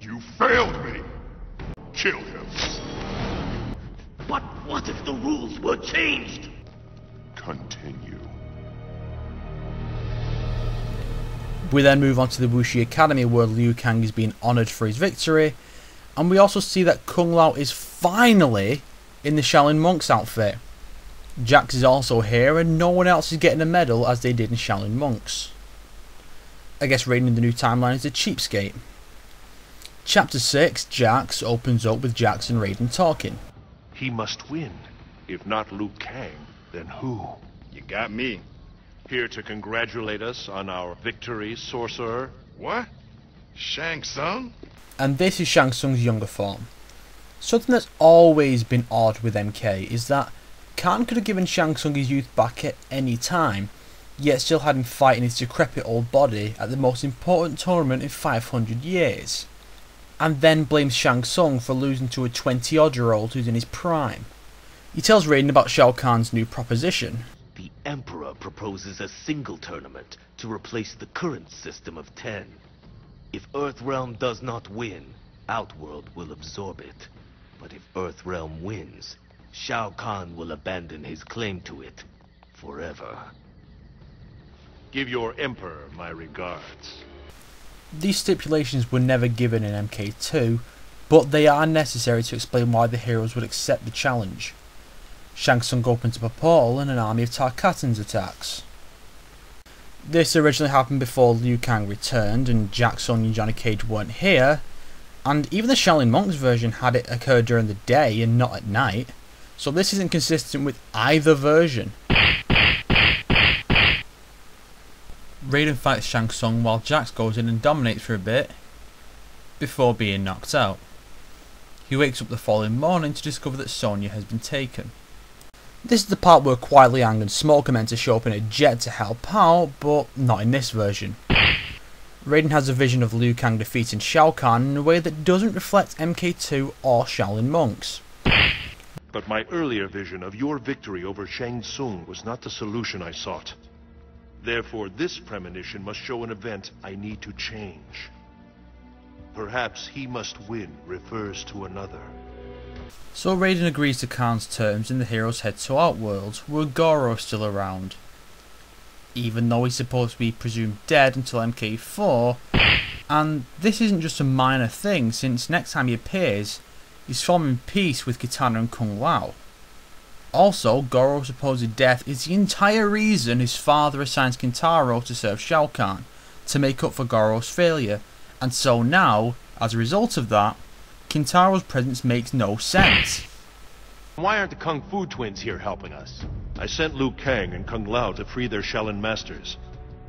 You failed me! Kill him. But what if the rules were changed? Continue. We then move on to the Wuxi Academy where Liu Kang is being honoured for his victory, and we also see that Kung Lao is finally in the Shaolin Monk's outfit. Jax is also here and no one else is getting a medal as they did in Shaolin Monks. I guess Raiden in the new timeline is a cheapskate. Chapter 6, Jax, opens up with Jax and Raiden talking. He must win. If not Liu Kang, then who? You got me. Here to congratulate us on our victory, sorcerer. What? Shang Tsung? And this is Shang Tsung's younger form. Something that's always been odd with MK is that Kahn could have given Shang Tsung his youth back at any time, yet still had him fighting his decrepit old body at the most important tournament in 500 years. And then blames Shang Tsung for losing to a 20-odd-year-old who's in his prime. He tells Raiden about Shao Kahn's new proposition. The Emperor proposes a single tournament to replace the current system of 10. If Earthrealm does not win, Outworld will absorb it. But if Earthrealm wins, Shao Kahn will abandon his claim to it forever. Give your Emperor my regards. These stipulations were never given in MK2, but they are necessary to explain why the heroes would accept the challenge. Shang Tsung opens up a portal and an army of Tarkatans attacks. This originally happened before Liu Kang returned and Jax, Sonya and Johnny Cage weren't here, and even the Shaolin Monks version had it occur during the day and not at night, so this isn't consistent with either version. Raiden fights Shang Tsung while Jax goes in and dominates for a bit, before being knocked out. He wakes up the following morning to discover that Sonya has been taken. This is the part where Kuai Liang and Smoke are meant to show up in a jet to help out, but not in this version. Raiden has a vision of Liu Kang defeating Shao Kahn in a way that doesn't reflect MK2 or Shaolin Monks. But my earlier vision of your victory over Shang Tsung was not the solution I sought. Therefore, this premonition must show an event I need to change. Perhaps he must win refers to another. So Raiden agrees to Kahn's terms and the heroes head to Outworld, where Goro's still around. Even though he's supposed to be presumed dead until MK4, and this isn't just a minor thing since next time he appears, he's forming peace with Kitana and Kung Lao. Also, Goro's supposed death is the entire reason his father assigns Kintaro to serve Shao Kahn, to make up for Goro's failure, and so now, as a result of that, Kintaro's presence makes no sense. Why aren't the Kung Fu twins here helping us? I sent Liu Kang and Kung Lao to free their Shaolin masters.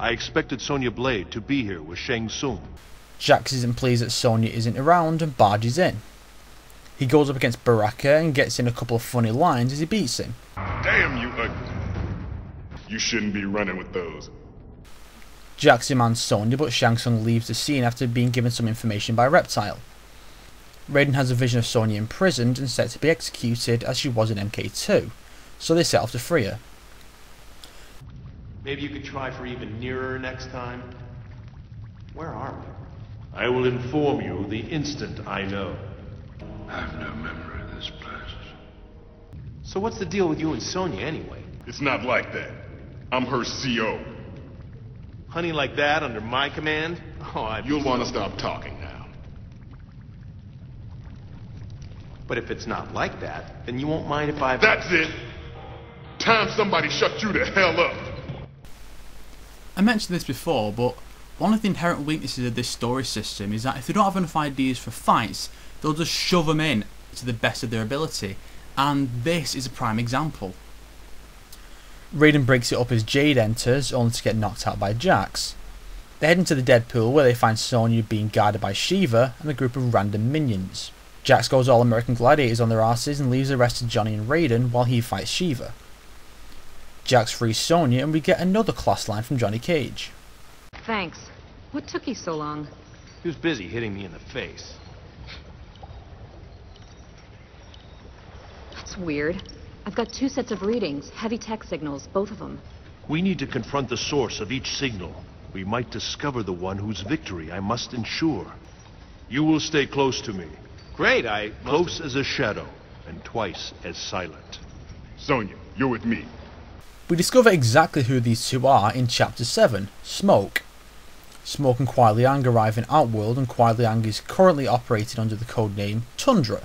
I expected Sonya Blade to be here with Shang Tsung. Jax isn't pleased that Sonya isn't around and barges in. He goes up against Baraka and gets in a couple of funny lines as he beats him. Damn you ugly. You shouldn't be running with those. Jax demands Sonya, but Shang Tsung leaves the scene after being given some information by Reptile. Raiden has a vision of Sonya imprisoned and set to be executed as she was in MK2, so they set off to free her. Maybe you could try for even nearer next time. Where are we? I will inform you the instant I know. I have no memory of this place. So what's the deal with you and Sonya anyway? It's not like that. I'm her CO. Honey like that under my command? Oh, You'll want to stop talking now. But if it's not like that, then you won't mind if I... That's it! Time somebody shut you the hell up! I mentioned this before, but one of the inherent weaknesses of this story system is that if they don't have enough ideas for fights, they'll just shove them in to the best of their ability, and this is a prime example. Raiden breaks it up as Jade enters, only to get knocked out by Jax. They head into the dead pool where they find Sonya being guarded by Shiva and a group of random minions. Jax goes all American Gladiators on their asses and leaves the rest to Johnny and Raiden while he fights Shiva. Jax frees Sonya and we get another class line from Johnny Cage. Thanks. What took you so long? He was busy hitting me in the face. That's weird. I've got 2 sets of readings, heavy tech signals, both of them. We need to confront the source of each signal. We might discover the one whose victory I must ensure. You will stay close to me. Great, Close as a shadow, and twice as silent. Sonya, you're with me. We discover exactly who these two are in Chapter 7, Smoke. Smoke and Kuai Liang arrive in Outworld, and Kuai Liang is currently operating under the codename Tundra.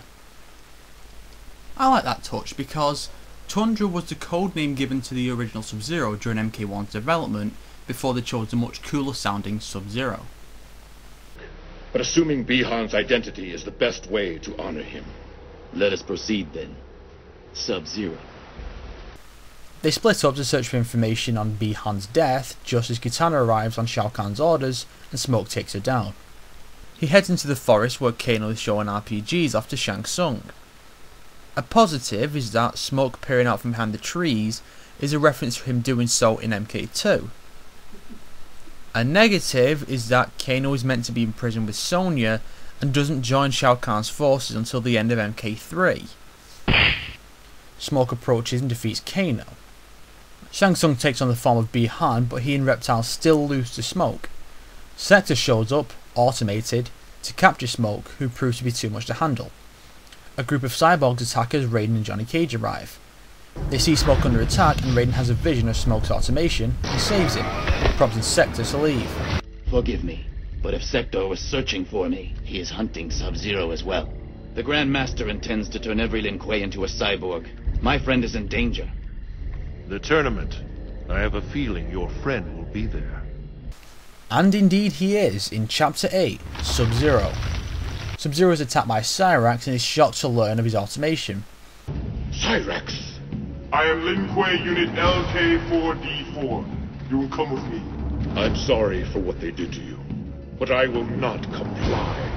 I like that touch because Tundra was the codename given to the original Sub-Zero during MK1's development before they chose the much cooler sounding Sub-Zero. But assuming Bihan's identity is the best way to honor him. Let us proceed then. Sub-Zero. They split up to search for information on Bihan's death just as Kitana arrives on Shao Kahn's orders and Smoke takes her down. He heads into the forest where Kano is showing RPGs off to Shang Tsung. A positive is that Smoke peering out from behind the trees is a reference to him doing so in MK2. A negative is that Kano is meant to be in prison with Sonya and doesn't join Shao Kahn's forces until the end of MK3. Smoke approaches and defeats Kano. Shang Tsung takes on the form of Bihan, but he and Reptile still lose to Smoke. Sector shows up, automated, to capture Smoke, who proves to be too much to handle. A group of cyborgs attackers, Raiden and Johnny Cage, arrive. They see Smoke under attack and Raiden has a vision of Smoke's automation and saves him, prompting Sector to leave. Forgive me, but if Sector was searching for me, he is hunting Sub-Zero as well. The Grand Master intends to turn every Lin Kuei into a cyborg. My friend is in danger. The tournament. I have a feeling your friend will be there. And indeed he is, in Chapter 8, Sub-Zero. Sub-Zero is attacked by Cyrax and is shocked to learn of his automation. Cyrax! I am Lin Kuei Unit LK4D4. You will come with me. I'm sorry for what they did to you, but I will not comply.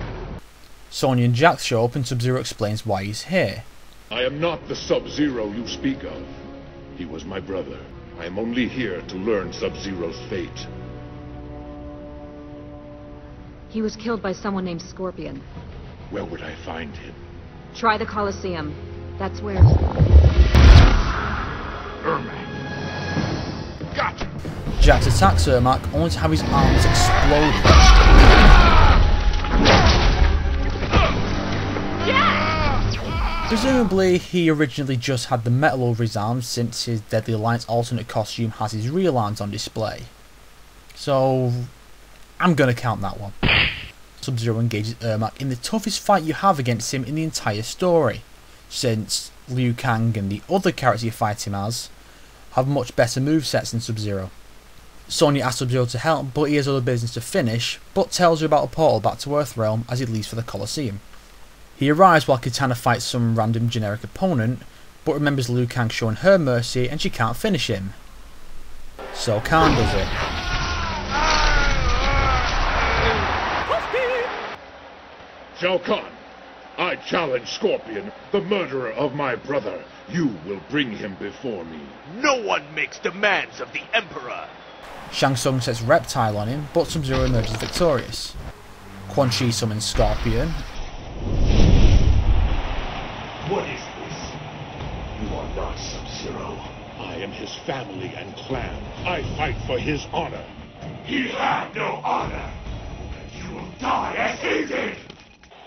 Sonya and Jax show up and Sub-Zero explains why he's here. I am not the Sub-Zero you speak of. He was my brother. I am only here to learn Sub-Zero's fate. He was killed by someone named Scorpion. Where would I find him? Try the Colosseum. That's where... Ermac. Gotcha! Jax attacks Ermac only to have his arms explode. Presumably he originally just had the metal over his arms since his Deadly Alliance alternate costume has his real arms on display. So I'm gonna count that one. Sub-Zero engages Ermac in the toughest fight you have against him in the entire story, since Liu Kang and the other characters you fight him as have much better movesets than Sub-Zero. Sonya asks Sub-Zero to help, but he has other business to finish, but tells her about a portal back to Earthrealm as he leaves for the Colosseum. He arrives while Kitana fights some random generic opponent, but remembers Liu Kang showing her mercy and she can't finish him. So Kahn does it. Shao Kahn, I challenge Scorpion, the murderer of my brother. You will bring him before me. No one makes demands of the Emperor! Shang Tsung sets Reptile on him, but Sub-Zero emerges victorious. Quan Chi summons Scorpion. What is this? You are not Sub-Zero. I am his family and clan. I fight for his honor. He had no honor. You will die as he did.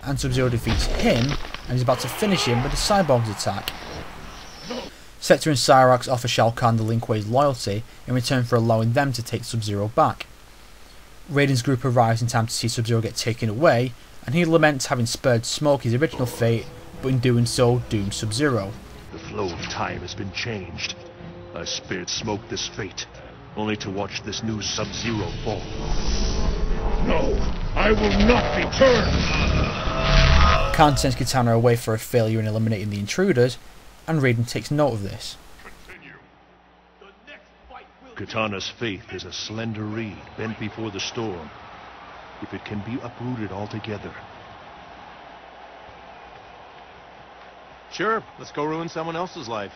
And Sub-Zero defeats him and is about to finish him with a cyborg's attack. Sector and Cyrax offer Shao Kahn the Lin Kuei's loyalty in return for allowing them to take Sub-Zero back. Raiden's group arrives in time to see Sub-Zero get taken away, and he laments having spared Smoke his original fate, but in doing so doomed Sub-Zero. The flow of time has been changed. I spared Smoke this fate, only to watch this new Sub-Zero fall. No, I will not be turned! Kahn sends Kitana away for a failure in eliminating the intruders, and Raiden takes note of this. Kitana's faith is a slender reed bent before the storm. If it can be uprooted altogether. Sure, let's go ruin someone else's life.